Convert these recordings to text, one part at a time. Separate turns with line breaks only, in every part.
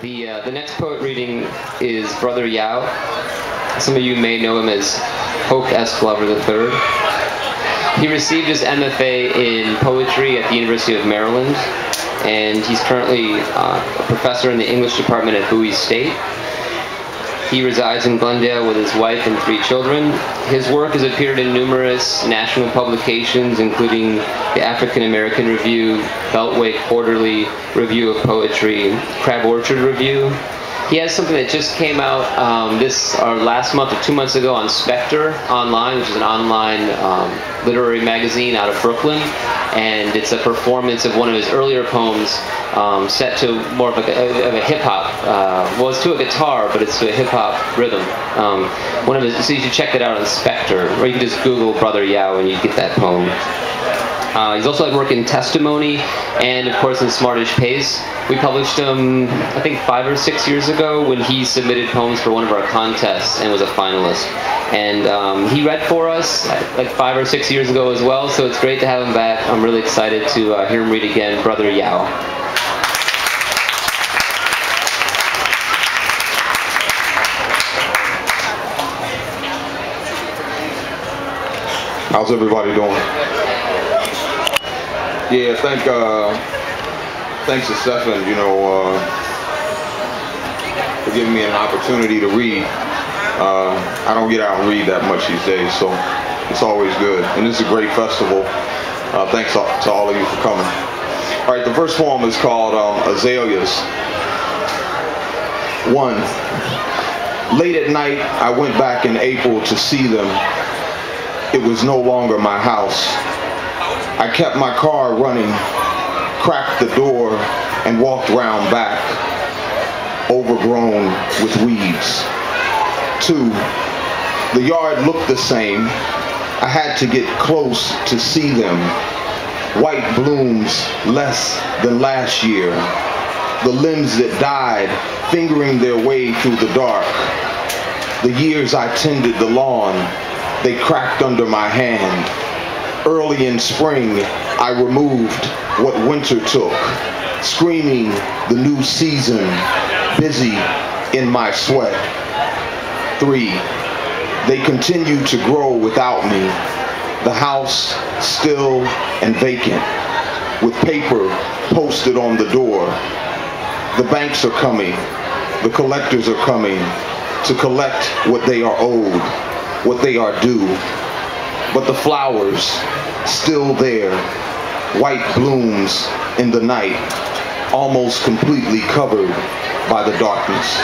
The next poet reading is Brother Yao. Some of you may know him as Hope S. Glover III. He received his MFA in poetry at the University of Maryland, and he's currently a professor in the English department at Bowie State. He resides in Glendale with his wife and 3 children. His work has appeared in numerous national publications, including the African American Review, Beltway Quarterly, Review of Poetry, Crab Orchard Review. He has something that just came out last month or 2 months ago on Spectre Online, which is an online literary magazine out of Brooklyn, and it's a performance of one of his earlier poems set to more of a hip-hop. Well, it's to a guitar, but it's to a hip-hop rhythm. So you should check that out on Spectre, or you can just Google Brother Yao and you get that poem. He's also had work in Testimony and, of course, in Smartish Pace. We published him, I think, 5 or 6 years ago when he submitted poems for one of our contests and was a finalist. And he read for us like 5 or 6 years ago as well, so it's great to have him back. I'm really excited to hear him read again, Brother Yao.
How's everybody doing? Yeah, thanks to Stefan, for giving me an opportunity to read. I don't get out and read that much these days, so it's always good. And this is a great festival. Thanks to all of you for coming. All right, the first poem is called Azaleas. 1. Late at night, I went back in April to see them. It was no longer my house. I kept my car running, cracked the door, and walked round back, overgrown with weeds. 2. The yard looked the same. I had to get close to see them. White blooms less than last year. The limbs that died, fingering their way through the dark. The years I tended the lawn, they cracked under my hand. Early in spring, I removed what winter took, screaming the new season, busy in my sweat. 3. They continue to grow without me, the house still and vacant, with paper posted on the door. The banks are coming, the collectors are coming to collect what they are owed, what they are due. But the flowers, still there, white blooms in the night, almost completely covered by the darkness.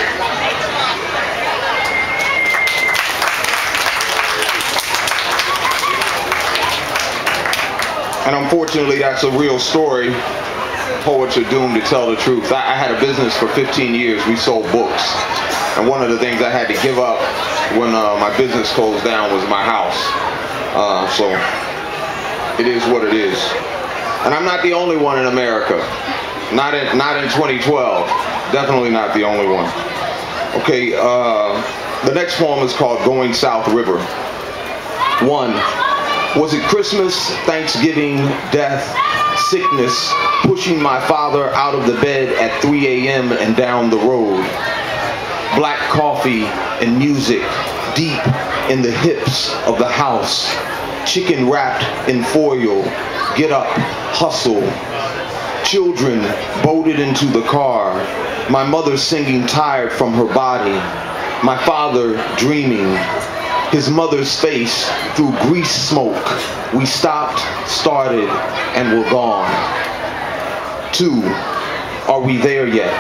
And unfortunately, that's a real story. Poets are doomed to tell the truth. I had a business for 15 years. We sold books. And one of the things I had to give up when my business closed down was my house. So it is what it is. And I'm not the only one in America. Not in 2012. Definitely not the only one. Okay, the next poem is called Going South River. 1. Was it Christmas, Thanksgiving, death, sickness, pushing my father out of the bed at 3 a.m. and down the road? Black coffee and music deep in the hips of the house. Chicken wrapped in foil. Get up, hustle. Children boated into the car. My mother singing tired from her body. My father dreaming. His mother's face through grease smoke. We stopped, started, and were gone. 2. Are we there yet?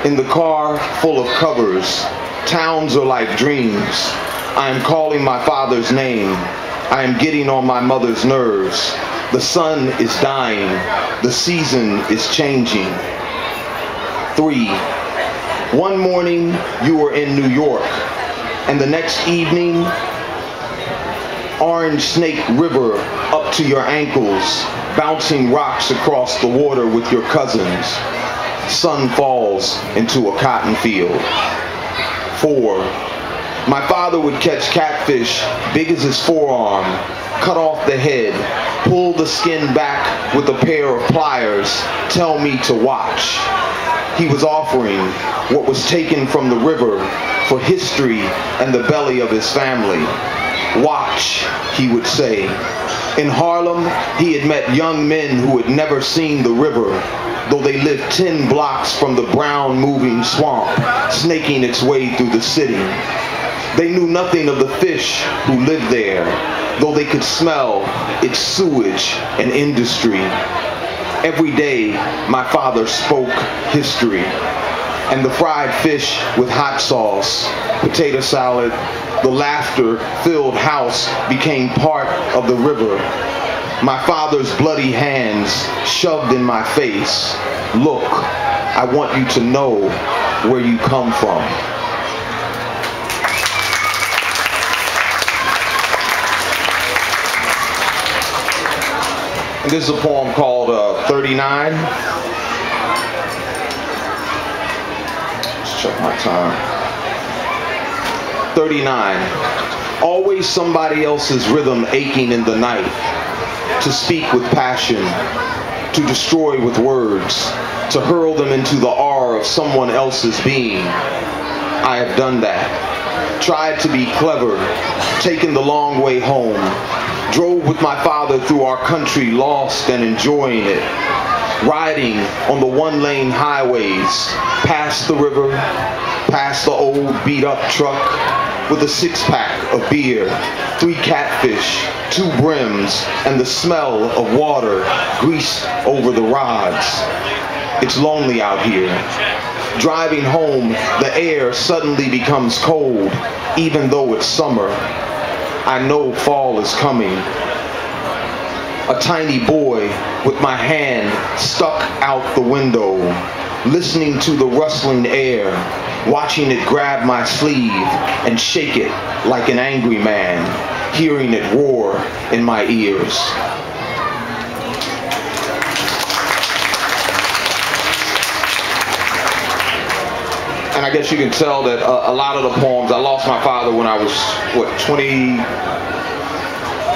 In the car full of covers. Towns are like dreams. I am calling my father's name. I am getting on my mother's nerves. The sun is dying. The season is changing. 3. One morning you were in New York, and the next evening, Orange Snake River up to your ankles, bouncing rocks across the water with your cousins. Sun falls into a cotton field. 4. My father would catch catfish big as his forearm, cut off the head, pull the skin back with a pair of pliers, tell me to watch. He was offering what was taken from the river for history and the belly of his family. Watch, he would say. In Harlem, he had met young men who had never seen the river, though they lived 10 blocks from the brown moving swamp, snaking its way through the city. They knew nothing of the fish who lived there, though they could smell its sewage and industry. Every day, my father spoke history, and the fried fish with hot sauce, potato salad, the laughter-filled house became part of the river. My father's bloody hands shoved in my face. Look, I want you to know where you come from. And this is a poem called 39. Let's check my time. 39. Always somebody else's rhythm aching in the night. To speak with passion, to destroy with words, to hurl them into the R of someone else's being. I have done that. Tried to be clever, taken the long way home, drove with my father through our country, lost and enjoying it, riding on the one-lane highways, past the river, past the old beat-up truck with a 6-pack of beer, 3 catfish, 2 brims, and the smell of water greased over the rods. It's lonely out here. Driving home, the air suddenly becomes cold, even though it's summer. I know fall is coming. A tiny boy with my hand stuck out the window, listening to the rustling air, watching it grab my sleeve and shake it like an angry man, hearing it roar in my ears. And I guess you can tell that a lot of the poems, I lost my father when I was,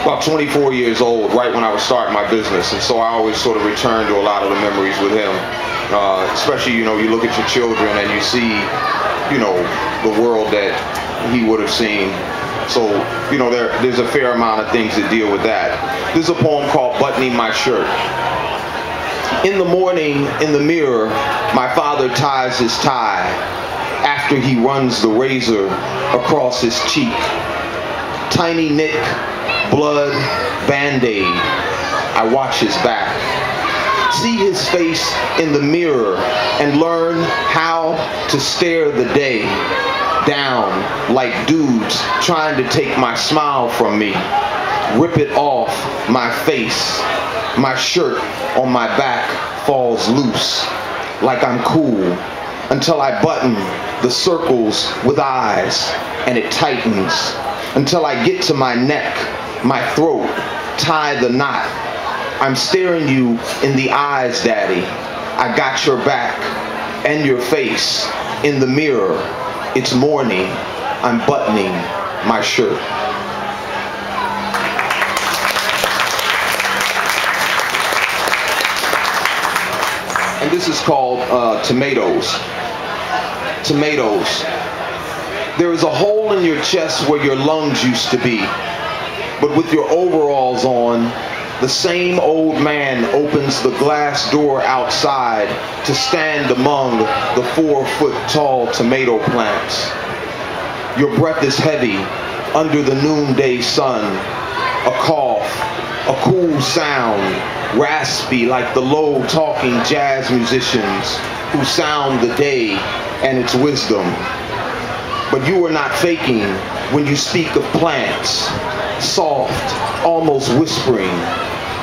about 24 years old, right when I was starting my business. And so I always sort of return to a lot of the memories with him. Especially, you look at your children and you see, the world that he would have seen. So, there's a fair amount of things that deal with that. This is a poem called Buttoning My Shirt. In the morning, in the mirror, my father ties his tie after he runs the razor across his cheek. Tiny nick, blood, Band-Aid. I watch his back. See his face in the mirror and learn how to stare the day down like dudes trying to take my smile from me. Rip it off my face. My shirt on my back falls loose like I'm cool until I button the circles with eyes and it tightens until I get to my neck, my throat, tie the knot. I'm staring you in the eyes, Daddy. I got your back and your face in the mirror. It's morning. I'm buttoning my shirt. And this is called Tomatoes. Tomatoes. There is a hole in your chest where your lungs used to be, but with your overalls on, the same old man opens the glass door outside to stand among the 4-foot-tall tomato plants. Your breath is heavy under the noonday sun. A cough, a cool sound, raspy like the low-talking jazz musicians who sound the day and its wisdom. But you are not faking when you speak of plants, soft, almost whispering.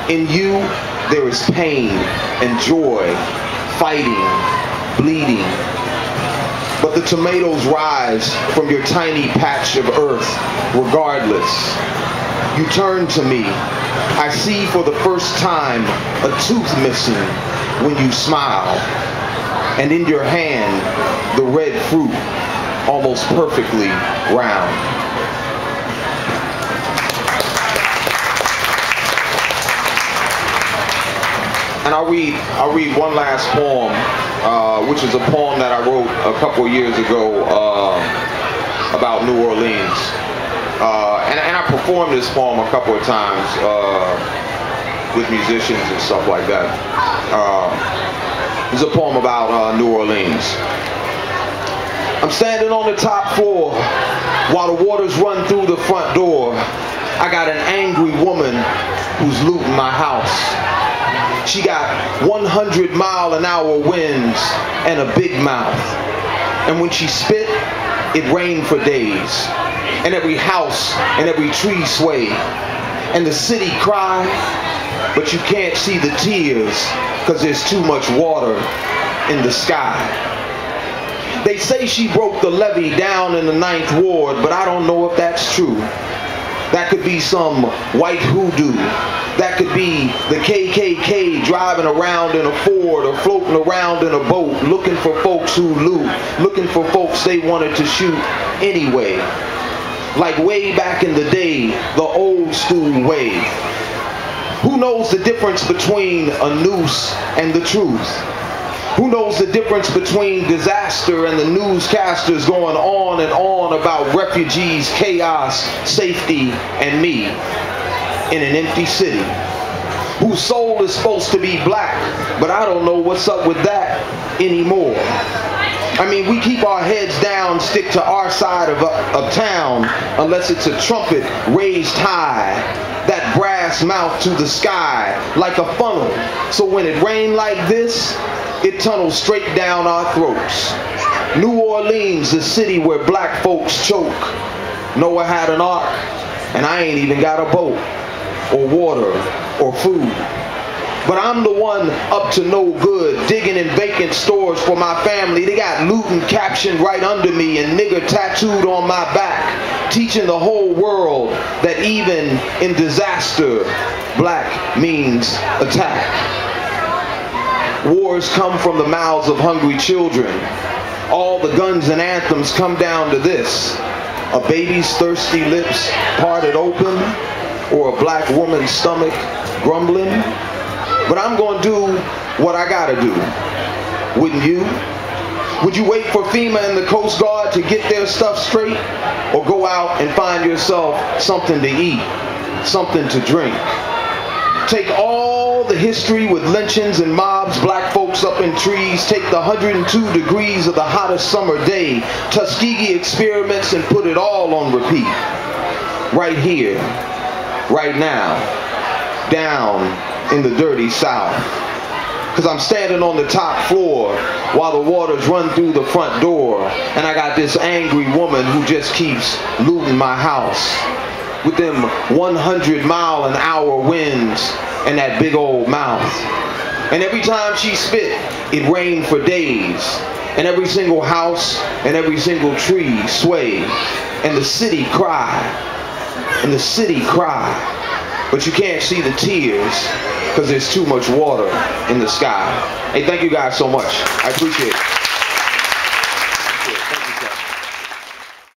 In you, there is pain and joy, fighting, bleeding. But the tomatoes rise from your tiny patch of earth regardless. You turn to me. I see for the first time a tooth missing when you smile. And in your hand, the red fruit, almost perfectly round. And I'll read one last poem, which is a poem that I wrote a couple years ago about New Orleans. And I performed this poem a couple of times with musicians and stuff like that. It's a poem about New Orleans. I'm standing on the top floor while the waters run through the front door. I got an angry woman who's looting my house. She got 100-mile-an-hour winds and a big mouth. And when she spit, it rained for days. And every house and every tree sway. And the city cry, but you can't see the tears because there's too much water in the sky. They say she broke the levee down in the 9th Ward, but I don't know if that's true. That could be some white hoodoo. That could be the KKK driving around in a Ford or floating around in a boat looking for folks who loot, looking for folks they wanted to shoot anyway. Like way back in the day, the old school way. Who knows the difference between a noose and the truth? Who knows the difference between disaster and the newscasters going on and on about refugees, chaos, safety, and me in an empty city? Whose soul is supposed to be black, but I don't know what's up with that anymore. I mean, we keep our heads down, stick to our side of town, unless it's a trumpet raised high, that brass mouth to the sky like a funnel. So when it rained like this, it tunnels straight down our throats. New Orleans, the city where black folks choke. Noah had an ark, and I ain't even got a boat, or water, or food. But I'm the one up to no good, digging in vacant stores for my family. They got looting captioned right under me and nigger tattooed on my back, teaching the whole world that even in disaster, black means attack. Wars come from the mouths of hungry children. All the guns and anthems come down to this: a baby's thirsty lips parted open, or a black woman's stomach grumbling. But I'm going to do what I gotta do. Wouldn't you? Would you wait for FEMA and the Coast Guard to get their stuff straight? Or go out and find yourself something to eat, something to drink? Take all the history with lynchings and mobs, black folks up in trees. Take the 102 degrees of the hottest summer day, Tuskegee experiments, and put it all on repeat. Right here, right now, down in the dirty South. Because I'm standing on the top floor while the waters run through the front door, and I got this angry woman who just keeps looting my house with them 100-mile-an-hour winds and that big old mouth. And every time she spit, it rained for days. And every single house and every single tree sway. And the city cry. And the city cry. But you can't see the tears because there's too much water in the sky. Hey, thank you guys so much. I appreciate it.